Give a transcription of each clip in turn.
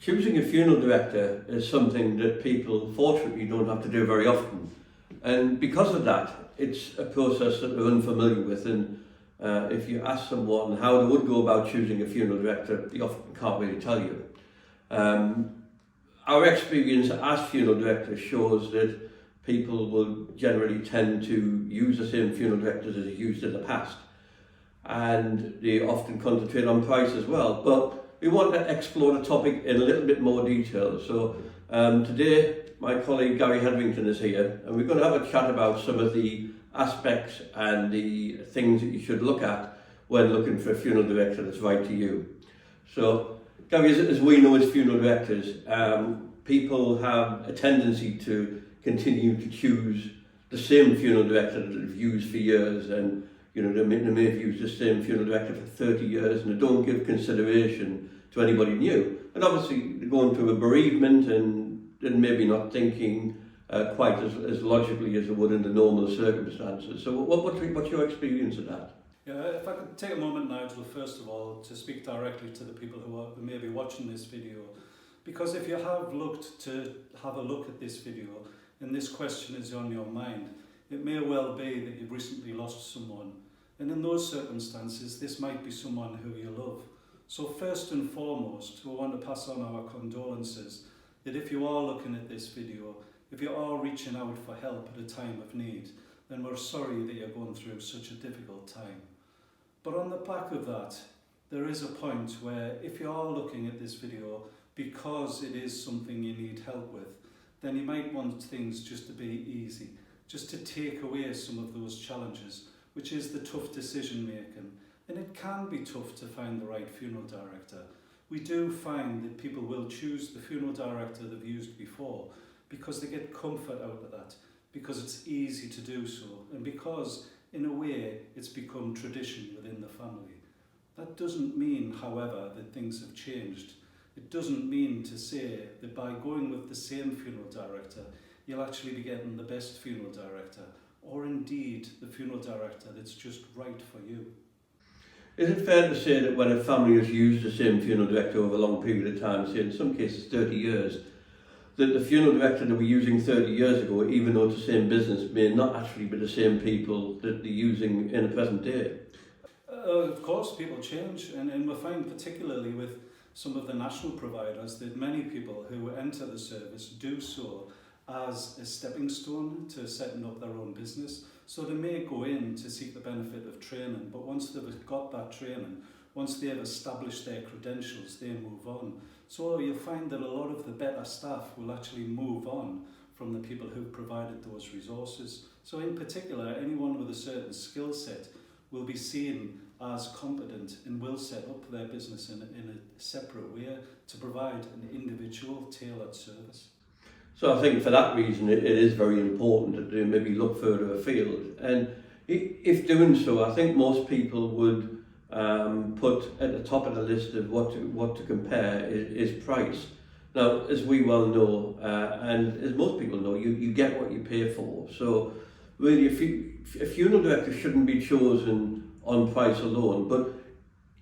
Choosing a funeral director is something that people fortunately don't have to do very often, and because of that it's a process that they're unfamiliar with, and if you ask someone how they would go about choosing a funeral director, they often can't really tell you. Our experience as funeral directors shows that people will generally tend to use the same funeral directors as they used in the past, and they often concentrate on price as well. But we want to explore the topic in a little bit more detail. So today my colleague Gary Hedrington is here, and we're going to have a chat about some of the aspects and the things that you should look at when looking for a funeral director that's right to you. So Gary, as we know as funeral directors, people have a tendency to continue to choose the same funeral director that they've used for years, and they may have used the same funeral director for 30 years and they don't give consideration to anybody new. And obviously they're going through a bereavement and maybe not thinking quite as logically as they would in the normal circumstances. So what's your experience of that? Yeah, if I could take a moment, Nigel, first of all, to speak directly to the people who may be watching this video. Because if you have looked to have a look at this video and this question is on your mind, it may well be that you've recently lost someone. And in those circumstances, this might be someone who you love. So first and foremost, we want to pass on our condolences that if you are looking at this video, if you are reaching out for help at a time of need, then we're sorry that you're going through such a difficult time. But on the back of that, there is a point where if you are looking at this video because it is something you need help with, then you might want things just to be easy, just to take away some of those challenges, which is the tough decision making. And it can be tough to find the right funeral director. We do find that people will choose the funeral director they've used before because they get comfort out of that, because it's easy to do so, and because in a way it's become tradition within the family. That doesn't mean, however, that things have changed. It doesn't mean to say that by going with the same funeral director you'll actually be getting the best funeral director, or indeed the funeral director that's just right for you. Is it fair to say that when a family has used the same funeral director over a long period of time, say in some cases 30 years, that the funeral director that we're using 30 years ago, even though it's the same business, may not actually be the same people that they're using in the present day? Of course, people change, and we find particularly with some of the national providers that many people who enter the service do so as a stepping stone to setting up their own business. So they may go in to seek the benefit of training, but once they've got that training, once they have established their credentials, they move on. So you'll find that a lot of the better staff will actually move on from the people who've provided those resources. So in particular, anyone with a certain skill set will be seen as competent and will set up their business in a separate way to provide an individual tailored service. So I think for that reason it is very important that they maybe look further afield, and if doing so, I think most people would put at the top of the list of what to compare is price. Now, as we well know, and as most people know, you get what you pay for. So really a funeral director shouldn't be chosen on price alone, but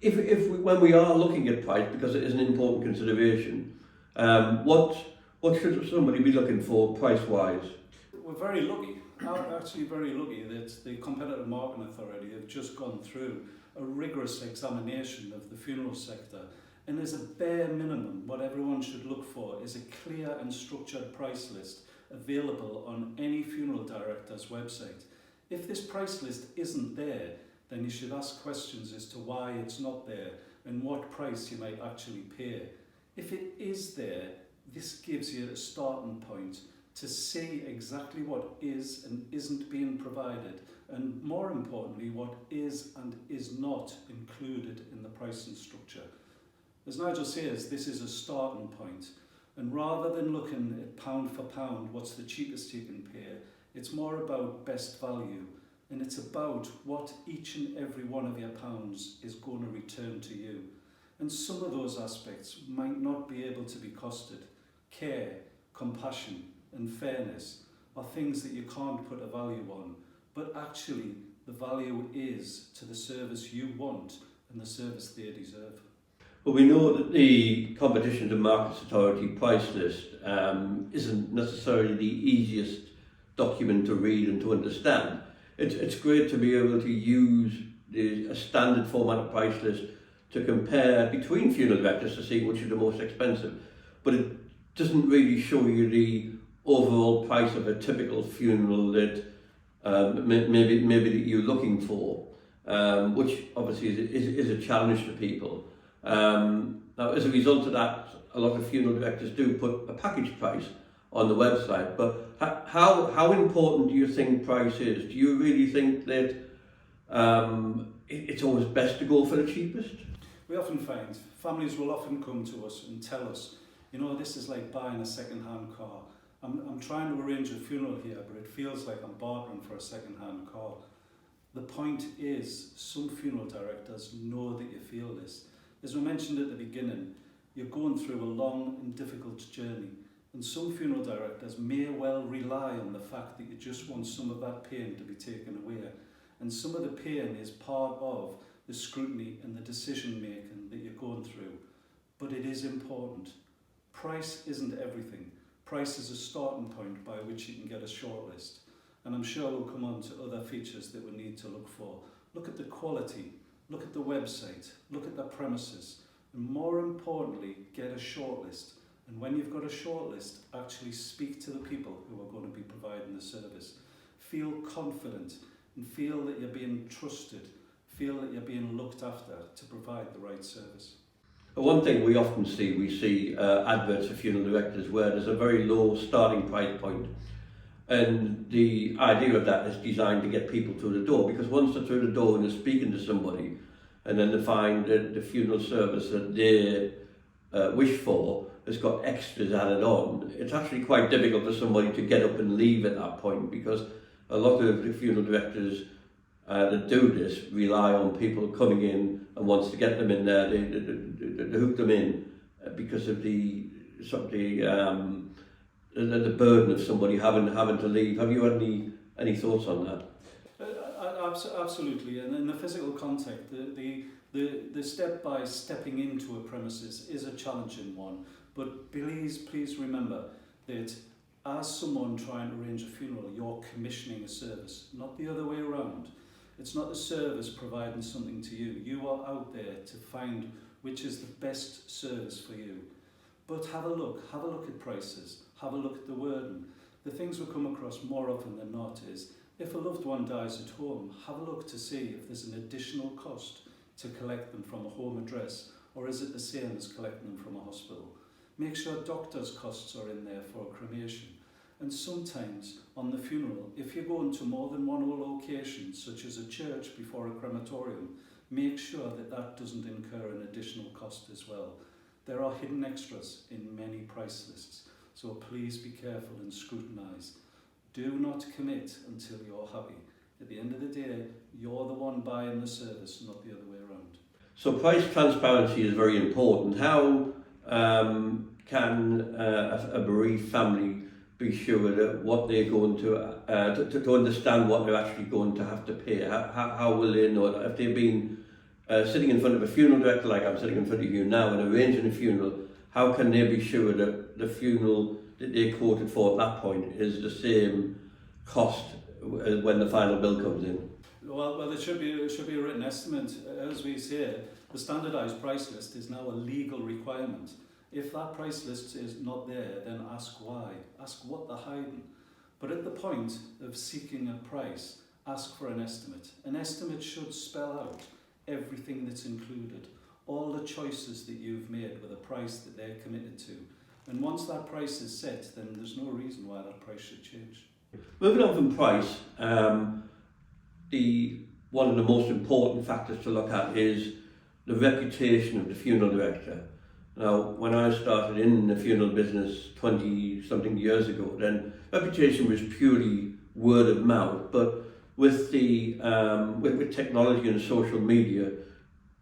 when we are looking at price, because it is an important consideration, what should somebody be looking for price-wise? We're very lucky, actually very lucky, that the Competitive Marketing Authority have just gone through a rigorous examination of the funeral sector, and as a bare minimum, what everyone should look for is a clear and structured price list available on any funeral director's website. If this price list isn't there, then you should ask questions as to why it's not there and what price you might actually pay. If it is there, this gives you a starting point to see exactly what is and isn't being provided, and more importantly, what is and is not included in the pricing structure. As Nigel says, this is a starting point, and rather than looking at pound for pound, what's the cheapest you can pay, it's more about best value, and it's about what each and every one of your pounds is going to return to you. And some of those aspects might not be able to be costed. Care, compassion and fairness are things that you can't put a value on, but actually the value is to the service you want and the service they deserve. Well, we know that the Competition and Markets Authority price list isn't necessarily the easiest document to read and to understand. It's great to be able to use a standard format price list to compare between funeral directors to see which is the most expensive, but it doesn't really show you the overall price of a typical funeral that maybe that you're looking for, which obviously is a challenge to people. Now, as a result of that, a lot of funeral directors do put a package price on the website. But how important do you think price is? Do you really think that it's always best to go for the cheapest? We often find families will often come to us and tell us, you know, this is like buying a second-hand car. I'm trying to arrange a funeral here, but it feels like I'm bartering for a second-hand car. The point is, some funeral directors know that you feel this. As we mentioned at the beginning, you're going through a long and difficult journey, and some funeral directors may well rely on the fact that you just want some of that pain to be taken away. And some of the pain is part of the scrutiny and the decision making that you're going through. But it is important. Price isn't everything. Price is a starting point by which you can get a shortlist. And I'm sure we'll come on to other features that we need to look for. Look at the quality, look at the website, look at the premises, and more importantly, get a shortlist. And when you've got a shortlist, actually speak to the people who are going to be providing the service. Feel confident and feel that you're being trusted, feel that you're being looked after to provide the right service. One thing we often see adverts for funeral directors where there's a very low starting price point, and the idea of that is designed to get people through the door, because once they're through the door and they're speaking to somebody and then they find that the funeral service that they wish for has got extras added on, it's actually quite difficult for somebody to get up and leave at that point, because a lot of the funeral directors that do this rely on people coming in, and once to get them in there, they hook them in because of the burden of somebody having to leave. Have you had any thoughts on that? Absolutely, and in the physical contact, the step by stepping into a premises is a challenging one. But please remember that as someone trying to arrange a funeral, you're commissioning a service, not the other way around. It's not the service providing something to you. You are out there to find which is the best service for you. But have a look at prices, have a look at the wording. The things we come across more often than not is, if a loved one dies at home, have a look to see if there's an additional cost to collect them from a home address, or is it the same as collecting them from a hospital? Make sure doctors' costs are in there for cremation. And sometimes on the funeral, if you're going to more than one location, such as a church before a crematorium, make sure that that doesn't incur an additional cost as well. There are hidden extras in many price lists, so please be careful and scrutinise. Do not commit until you're happy. At the end of the day, you're the one buying the service, not the other way around. So price transparency is very important. How can a bereaved family be sure that what they're going to understand what they're actually going to have to pay? How will they know that if they've been sitting in front of a funeral director like I'm sitting in front of you now and arranging a funeral, how can they be sure that the funeral that they quoted for at that point is the same cost when the final bill comes in? Well, it should be a written estimate. As we say, the standardised price list is now a legal requirement. If that price list is not there, then ask why. Ask what they're hiding. But at the point of seeking a price, ask for an estimate. An estimate should spell out everything that's included, all the choices that you've made with a price that they're committed to. And once that price is set, then there's no reason why that price should change. Moving on from price, one of the most important factors to look at is the reputation of the funeral director. Now, when I started in the funeral business 20-something years ago, then reputation was purely word of mouth. But with with technology and social media,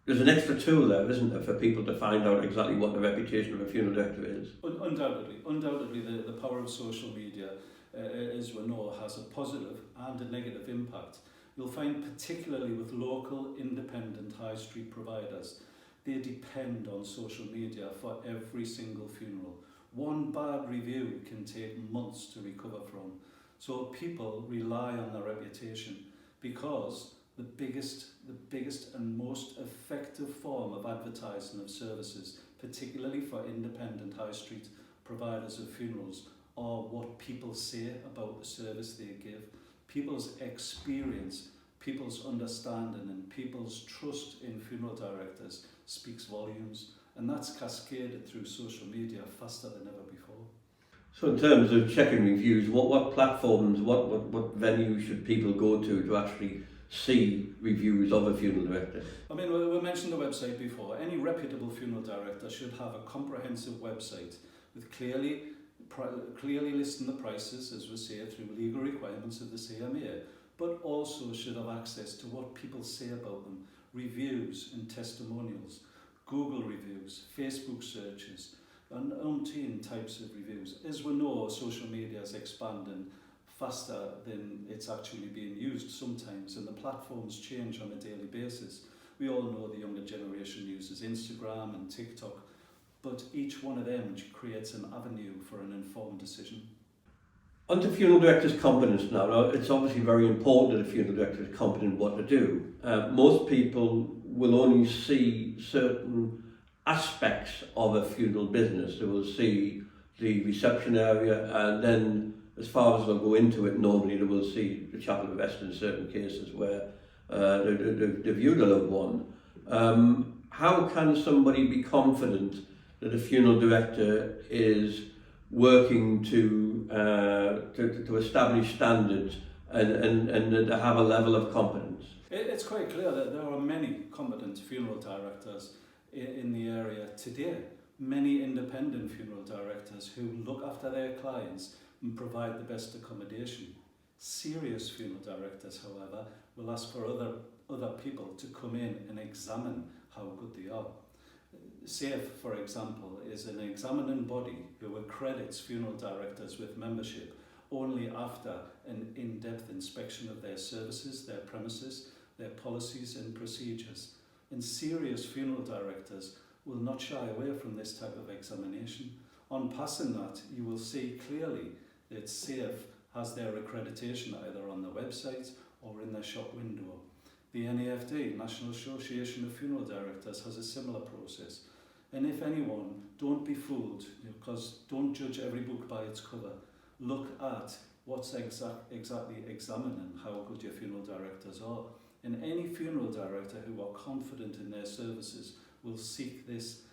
there's an extra tool there, isn't there, for people to find out exactly what the reputation of a funeral director is? Undoubtedly, the power of social media, as we know, has a positive and a negative impact. You'll find particularly with local, independent high street providers, they depend on social media for every single funeral. One bad review can take months to recover from. So people rely on their reputation, because the biggest and most effective form of advertising of services, particularly for independent high street providers of funerals, are what people say about the service they give. People's experience, people's understanding and people's trust in funeral directors speaks volumes, and that's cascaded through social media faster than ever before. So in terms of checking reviews, what platforms, what venues should people go to actually see reviews of a funeral director? I mean, we mentioned the website before. Any reputable funeral director should have a comprehensive website with clearly listing the prices, as we say, through legal requirements of the CMA, but also should have access to what people say about them, reviews and testimonials, Google reviews, Facebook searches, and umpteen types of reviews. As we know, social media is expanding faster than it's actually being used sometimes, and the platforms change on a daily basis. We all know the younger generation uses Instagram and TikTok, but each one of them creates an avenue for an informed decision. Onto funeral directors' competence now. Now, it's obviously very important that a funeral director is competent in what to do. Most people will only see certain aspects of a funeral business. They will see the reception area, and then as far as they'll go into it, normally they will see the chapel of rest in certain cases where they viewed a loved one. How can somebody be confident that a funeral director is working to establish standards and to have a level of competence? It's quite clear that there are many competent funeral directors in the area today. Many independent funeral directors who look after their clients and provide the best accommodation. Serious funeral directors, however, will ask for other people to come in and examine how good they are. SAFE, for example, is an examining body who accredits funeral directors with membership only after an in-depth inspection of their services, their premises, their policies and procedures. And serious funeral directors will not shy away from this type of examination. On passing that, you will see clearly that SAFE has their accreditation either on the website or in their shop window. The NAFD, National Association of Funeral Directors, has a similar process. And if anyone, don't be fooled, because don't judge every book by its cover. Look at what's exactly examining how good your funeral directors are. And any funeral director who are confident in their services will seek this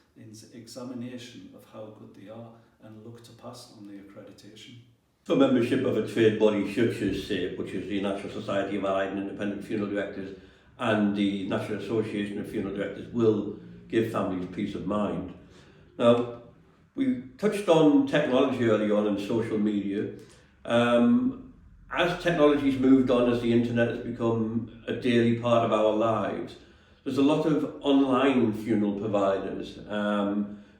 examination of how good they are and look to pass on the accreditation. So membership of a trade body such as SAFE, which is the National Society of Allied and Independent Funeral Directors, and the National Association of Funeral Directors will give families peace of mind. Now, we touched on technology early on and social media. As technology's moved on, as the internet has become a daily part of our lives, there's a lot of online funeral providers.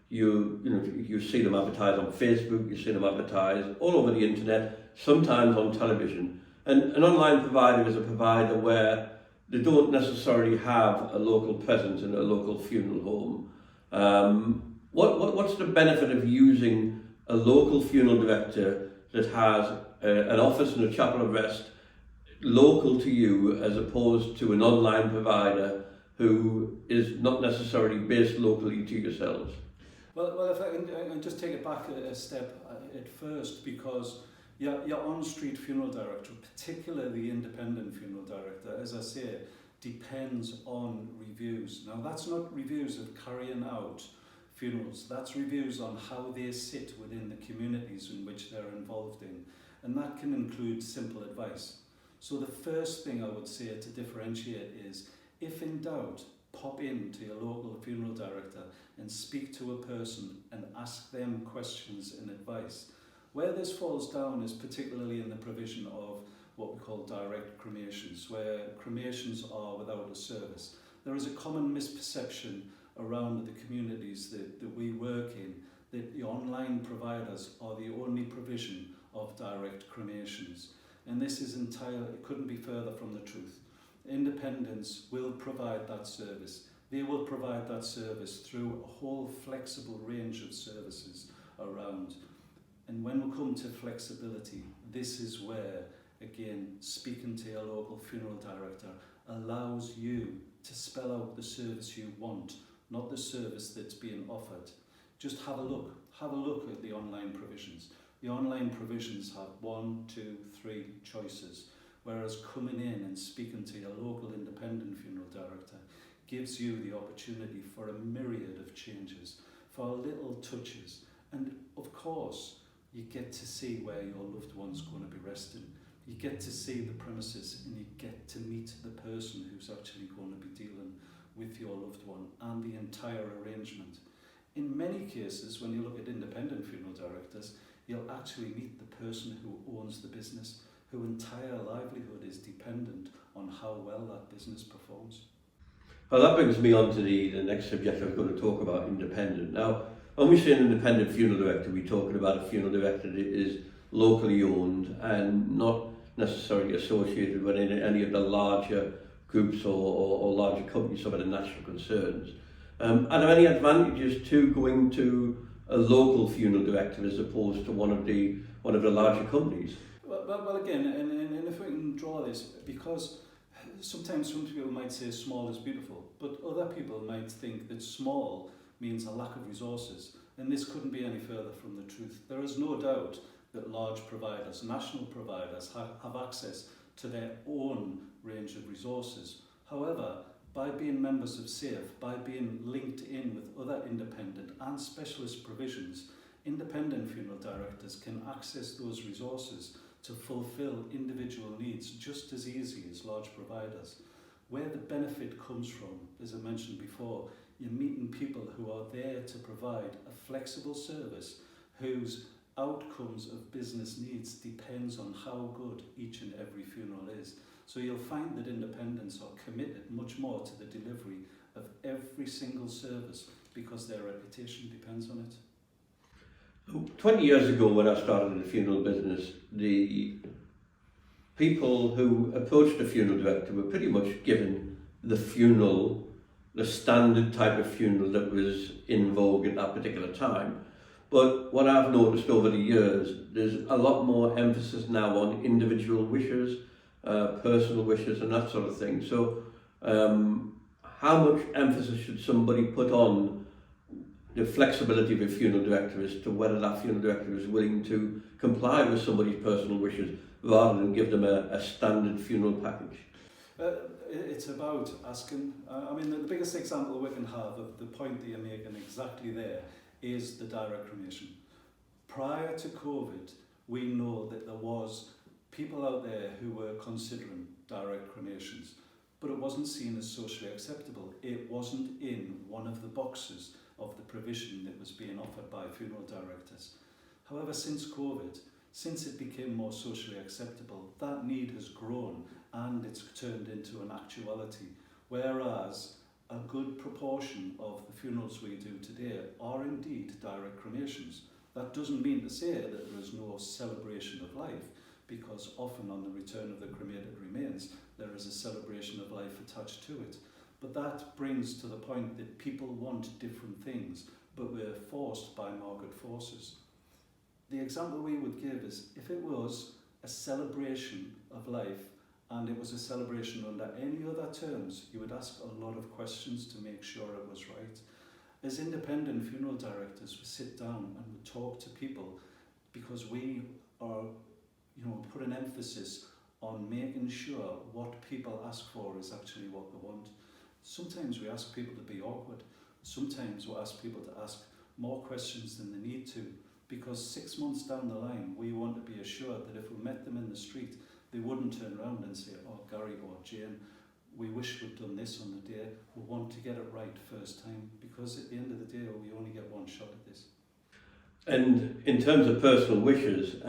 You see them advertised on Facebook, you see them advertised all over the internet, sometimes on television. And an online provider is a provider where they don't necessarily have a local presence in a local funeral home. What's the benefit of using a local funeral director that has an office and a chapel of rest local to you, as opposed to an online provider who is not necessarily based locally to yourselves? Well, if I can just take it back a step at first, because your on-street funeral director, particularly the independent funeral director, as I say, depends on reviews. Now, that's not reviews of carrying out funerals, that's reviews on how they sit within the communities in which they're involved in. And that can include simple advice. So the first thing I would say to differentiate is, if in doubt, pop in to your local funeral director and speak to a person and ask them questions and advice. Where this falls down is particularly in the provision of what we call direct cremations, where cremations are without a service. There is a common misperception around the communities that we work in that the online providers are the only provision of direct cremations. And this is it couldn't be further from the truth. Independents will provide that service. They will provide that service through a whole flexible range of services around. And when we come to flexibility, this is where, again, speaking to your local funeral director allows you to spell out the service you want, not the service that's being offered. Just have a look at the online provisions. The online provisions have 1, 2, 3 choices, whereas coming in and speaking to your local independent funeral director gives you the opportunity for a myriad of changes, for little touches, and of course you get to see where your loved one's going to be resting. You get to see the premises and you get to meet the person who's actually going to be dealing with your loved one and the entire arrangement. In many cases, when you look at independent funeral directors, you'll actually meet the person who owns the business, whose entire livelihood is dependent on how well that business performs. Well, that brings me on to the next subject I was going to talk about, independent. Now, when we say an independent funeral director, we're talking about a funeral director that is locally owned and not necessarily associated with any of the larger groups or larger companies, some of the national concerns. Are there any advantages to going to a local funeral director as opposed to one of the larger companies? Well again, and if we can draw this, because sometimes some people might say small is beautiful, but other people might think that small means a lack of resources, and this couldn't be any further from the truth. There is no doubt that large providers, national providers, have access to their own range of resources. However, by being members of SAFE, by being linked in with other independent and specialist provisions, independent funeral directors can access those resources to fulfill individual needs just as easy as large providers. Where the benefit comes from, as I mentioned before, you're meeting people who are there to provide a flexible service whose outcomes of business needs depends on how good each and every funeral is. So you'll find that independents are committed much more to the delivery of every single service because their reputation depends on it. 20 years ago when I started in the funeral business, the people who approached the funeral director were pretty much given the funeral, the standard type of funeral that was in vogue at that particular time. But what I've noticed over the years, there's a lot more emphasis now on individual wishes, personal wishes and that sort of thing. So how much emphasis should somebody put on the flexibility of a funeral director as to whether that funeral director is willing to comply with somebody's personal wishes rather than give them a standard funeral package? It's about asking. I mean, the biggest example we can have of the point that you're making exactly there is the direct cremation. Prior to COVID, we know that there was people out there who were considering direct cremations, but it wasn't seen as socially acceptable. It wasn't in one of the boxes of the provision that was being offered by funeral directors. However, since COVID, since it became more socially acceptable, that need has grown and it's turned into an actuality, whereas a good proportion of the funerals we do today are indeed direct cremations. That doesn't mean to say that there is no celebration of life, because often on the return of the cremated remains, there is a celebration of life attached to it. But that brings to the point that people want different things, but we're forced by market forces. The example we would give is if it was a celebration of life and it was a celebration under any other terms, you would ask a lot of questions to make sure it was right. As independent funeral directors, we sit down and we talk to people because we are, put an emphasis on making sure what people ask for is actually what they want. Sometimes we ask people to be awkward. Sometimes we ask people to ask more questions than they need to, because 6 months down the line, we want to be assured that if we met them in the street, they wouldn't turn around and say, "Oh, Gary or Jane, we wish we'd done this on the day. We want to get it right first time," because at the end of the day, we only get one shot at this. And in terms of personal wishes,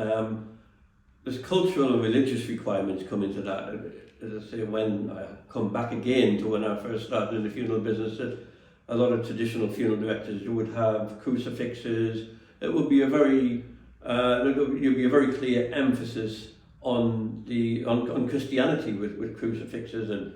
there's cultural and religious requirements come into that. As I say, when I come back again to when I first started in the funeral business, that a lot of traditional funeral directors, you would have crucifixes. It would be a very clear emphasis on Christianity with crucifixes and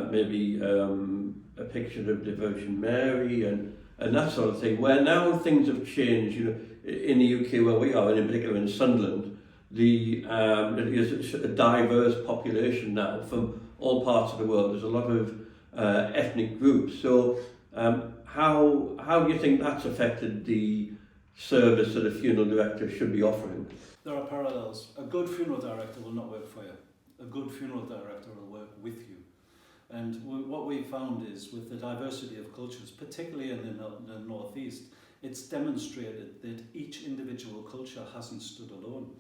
maybe a picture of the Virgin Mary and that sort of thing, where now things have changed. You know, in the UK where we are, and in particular in Sunderland, there's a diverse population now from all parts of the world. There's a lot of ethnic groups. So how do you think that's affected the service that a funeral director should be offering? There are parallels. A good funeral director will not work for you. A good funeral director will work with you. And what we found is, with the diversity of cultures, particularly in the Northeast, it's demonstrated that each individual culture hasn't stood alone.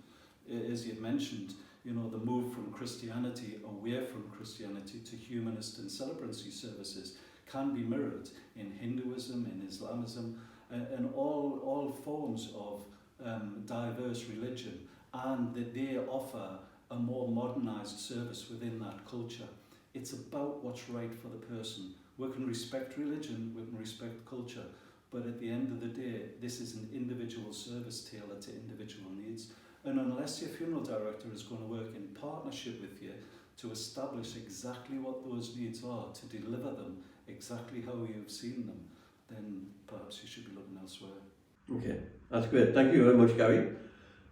As you mentioned, you know, the move from Christianity away from Christianity to humanist and celebrancy services can be mirrored in Hinduism, in Islamism, and all forms of diverse religion, and that they offer a more modernized service within that culture. It's about what's right for the person. We can respect religion, we can respect culture, but at the end of the day, this is an individual service tailored to individual needs. And unless your funeral director is going to work in partnership with you to establish exactly what those needs are, to deliver them exactly how you've seen them, then perhaps you should be looking elsewhere. Okay, that's great. Thank you very much, Gary.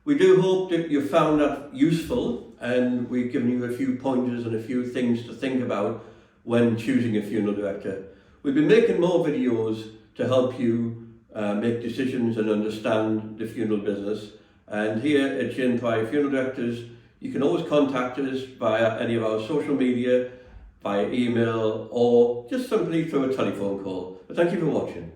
We do hope that you found that useful, and we've given you a few pointers and a few things to think about when choosing a funeral director. We'll be making more videos to help you make decisions and understand the funeral business. And here at Jayne Prior Funeral Directors, you can always contact us via any of our social media, via email, or just simply through a telephone call. But thank you for watching.